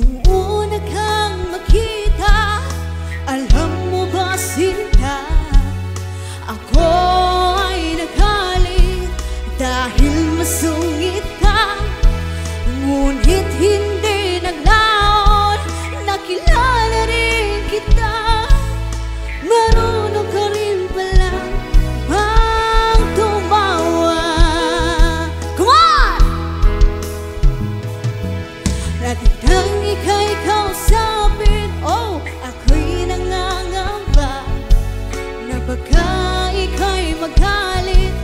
Nung una kang makita, alam mo ba sinta, ako ay nagalit dahil masungit ka. Ngunit hindi naglaon, nakilala rin kita. Marunong ka rin pala bang tumawa. Come on! Lagi kang ika'y kausapin, oh, ako'y nangangamba na baka ika'y magalit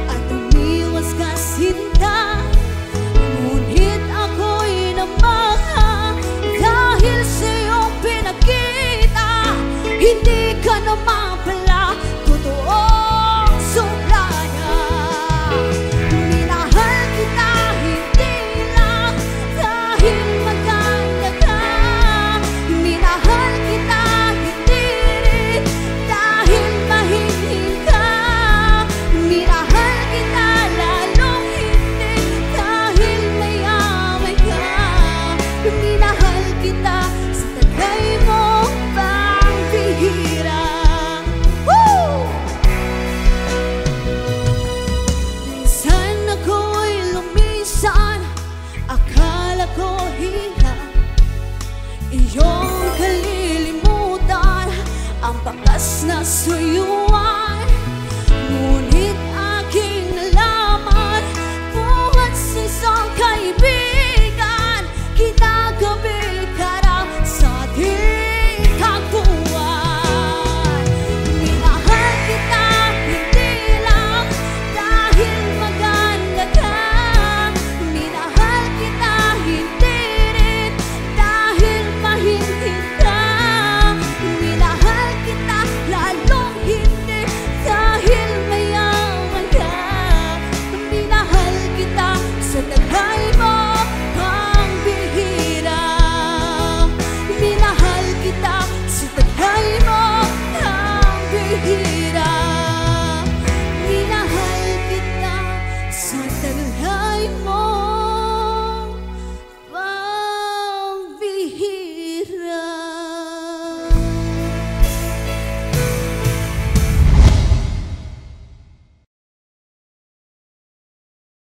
at umiwas ka sinta. Ngunit ako'y namaha dahil sa'yo pinakita. Hindi ka naman pala totoong sobra na. Minahal kita hindi lang dahil maganda ka. Minahal kita hindi rin dahil mahilig ka. Minahal kita lalong hindi dahil mayaman ka. Minahal kita sa tagay mo pang bihira. Minsan ako'y lumisan, akala ko hirap iyong kalilimutan ang bakas na suyuan.